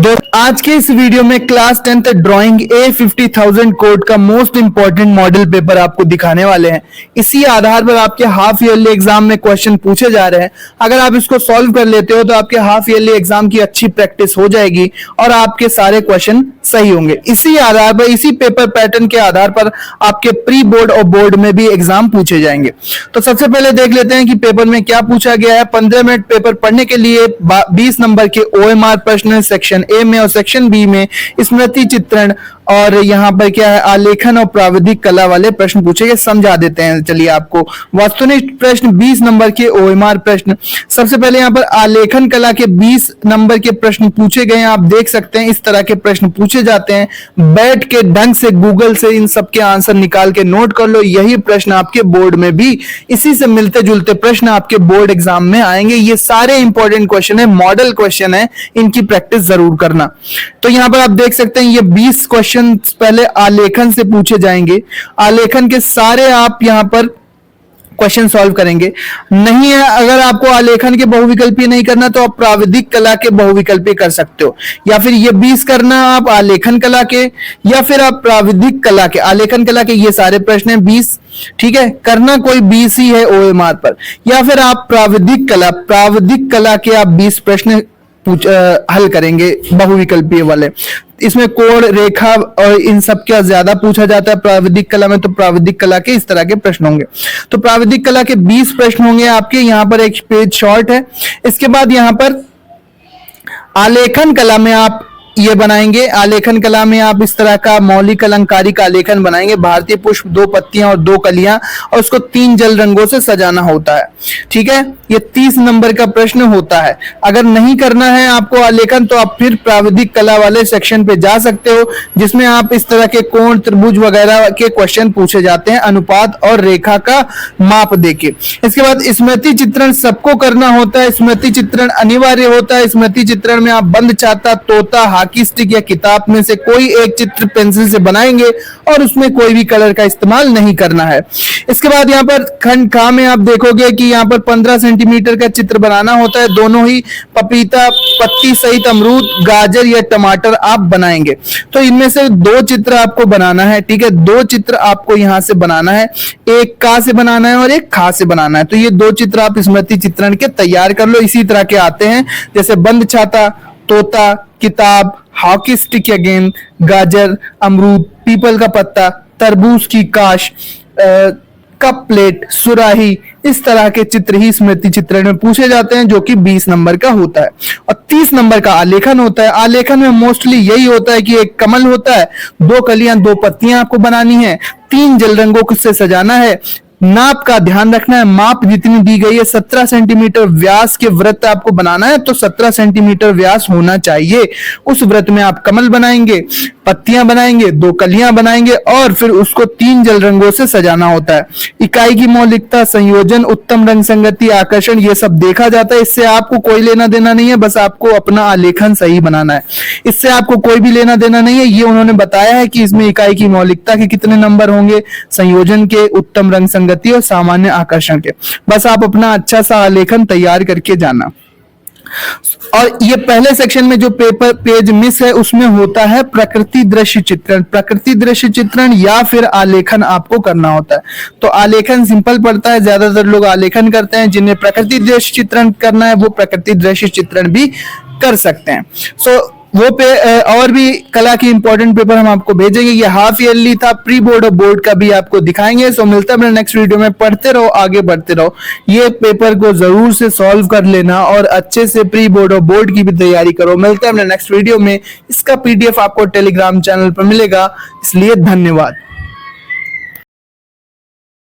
आज के इस वीडियो में class 10th drawing A50,000 code का मोस्ट इंपॉर्टेंट मॉडल पेपर आपको दिखाने वाले हैं। इसी आधार पर आपके हाफ ईयरली एग्जाम में क्वेश्चन पूछे जा रहे हैं। अगर आप इसको सॉल्व कर लेते हो तो आपके हाफ ईयरली एग्जाम की अच्छी प्रैक्टिस हो जाएगी और आपके सारे क्वेश्चन सही होंगे। इसी आधार पर, इसी पेपर पैटर्न के आधार पर आपके प्री बोर्ड और बोर्ड में भी एग्जाम पूछे जाएंगे। तो सबसे पहले देख लेते हैं कि पेपर में क्या पूछा गया है। 15 मिनट पेपर पढ़ने के लिए 20 नंबर के OMR प्रश्न सेक्शन ए में और सेक्शन बी में स्मृति चित्रण और यहाँ पर क्या है आलेखन और प्राविधिक कला वाले प्रश्न पूछे गए। समझा देते हैं चलिए आपको। वस्तुनिष्ठ प्रश्न 20 नंबर के OMR प्रश्न। सबसे पहले यहाँ पर आलेखन कला के 20 नंबर के प्रश्न पूछे गए हैं। आप देख सकते हैं इस तरह के प्रश्न पूछे जाते हैं। बैठ के ढंग से गूगल से इन सब के आंसर निकाल के नोट कर लो। यही प्रश्न आपके बोर्ड में भी इसी से मिलते जुलते प्रश्न आपके बोर्ड एग्जाम में आएंगे। ये सारे इंपॉर्टेंट क्वेश्चन है, मॉडल क्वेश्चन है, इनकी प्रैक्टिस जरूर करना। तो यहाँ पर आप देख सकते हैं ये 20 क्वेश्चन पहले आलेखन से पूछे जाएंगे। आलेखन के सारे आप यहां पर क्वेश्चन सॉल्व करेंगे। नहीं है अगर आपको आलेखन के बहुविकल्पीय नहीं करना तो आप प्राविधिक कला के बहुविकल्पीय कर सकते हो, या फिर ये 20 करना आप आलेखन कला के या फिर आप प्राविधिक कला के। आलेखन कला के ये सारे प्रश्न हैं 20, ठीक है, करना कोई 20 ही है OMR पर, या फिर आप प्राविधिक कला के आप 20 प्रश्न हल करेंगे बहुविकल्पीय वाले। इसमें कोण, रेखा और इन सब का ज्यादा पूछा जाता है प्राविधिक कला में, तो प्राविधिक कला के इस तरह के प्रश्न होंगे। तो प्राविधिक कला के 20 प्रश्न होंगे आपके। यहाँ पर एक पेज शॉर्ट है। इसके बाद यहाँ पर आलेखन कला में आप ये बनाएंगे। आलेखन कला में आप इस तरह का मौलिक अलंकारिक आलेखन बनाएंगे। भारतीय पुष्प, 2 पत्तियां और 2 कलियां, और उसको 3 जल रंगों से सजाना होता है, ठीक है। ये 30 नंबर का प्रश्न होता है। अगर नहीं करना है आपको आलेखन तो आप फिर प्राविधिक कला वाले सेक्शन पे जा सकते हो, जिसमें आप इस तरह के कोण, त्रिभुज वगैरह के क्वेश्चन पूछे जाते हैं अनुपात और रेखा का माप देके। इसके बाद स्मृति चित्रण सबको करना होता है। स्मृति चित्रण अनिवार्य होता है। स्मृति चित्रण में आप बंद छाता, तोता, हॉकी स्टिक या किताब में से कोई एक चित्र पेंसिल से बनाएंगे और उसमें कोई भी कलर का इस्तेमाल नहीं करना है। इसके बाद यहाँ पर खंड खा में आप देखोगे कि यहाँ पर 15 सेंटीमीटर का चित्र बनाना होता है। दोनों ही पपीता पत्ती सहित अमरूद, गाजर या टमाटर आप बनाएंगे। तो इनमें से 2 चित्र आपको बनाना है, ठीक है। 2 चित्र आपको यहाँ से बनाना है, एक का से बनाना है और एक खा से बनाना है। तो ये 2 चित्र आप स्मृति चित्रण के तैयार कर लो। इसी तरह के आते हैं जैसे बंद छाता, तोता, किताब, हॉकी स्टिक या गेंद, गाजर, अमरूद, पीपल का पत्ता, तरबूज की काश, कप प्लेट, सुराही, इस तरह के चित्र ही स्मृति चित्रण में पूछे जाते हैं, जो कि 20 नंबर का होता है। और 30 नंबर का आलेखन होता है। आलेखन में मोस्टली यही होता है कि एक कमल होता है, 2 कलियां, 2 पत्तियां आपको बनानी है, 3 जल रंगों से सजाना है। नाप का ध्यान रखना है, माप जितनी दी गई है 17 सेंटीमीटर व्यास के वृत्त आपको बनाना है, तो 17 सेंटीमीटर व्यास होना चाहिए। उस वृत्त में आप कमल बनाएंगे, पत्तियां बनाएंगे, 2 कलियां बनाएंगे और फिर उसको 3 जल रंगों से सजाना होता है। इकाई की मौलिकता, संयोजन, उत्तम रंग संगति, आकर्षण, ये सब देखा जाता है। इससे आपको कोई लेना देना नहीं है, बस आपको अपना आलेखन सही बनाना है। इससे आपको कोई भी लेना देना नहीं है। ये उन्होंने बताया है कि इसमें इकाई की मौलिकता के कितने नंबर होंगे, संयोजन के, उत्तम रंग संगति और सामान्य आकर्षण के। बस आप अपना अच्छा सा आलेखन तैयार करके जाना। और ये पहले सेक्शन में जो पेज मिस है उसमें होता है प्रकृति दृश्य चित्रण। प्रकृति दृश्य चित्रण या फिर आलेखन आपको करना होता है। तो आलेखन सिंपल पड़ता है, ज्यादातर लोग आलेखन करते हैं। जिन्हें प्रकृति दृश्य चित्रण करना है वो प्रकृति दृश्य चित्रण भी कर सकते हैं। वो और भी कला की इंपॉर्टेंट पेपर हम आपको भेजेंगे। ये हाफ ईयरली था, प्री बोर्ड और बोर्ड का भी आपको दिखाएंगे। सो मिलता है नेक्स्ट वीडियो में। पढ़ते रहो, आगे बढ़ते रहो। ये पेपर को जरूर से सॉल्व कर लेना और अच्छे से प्री बोर्ड और बोर्ड की भी तैयारी करो। मिलता है नेक्स्ट वीडियो में। इसका PDF आपको टेलीग्राम चैनल पर मिलेगा। इसलिए धन्यवाद।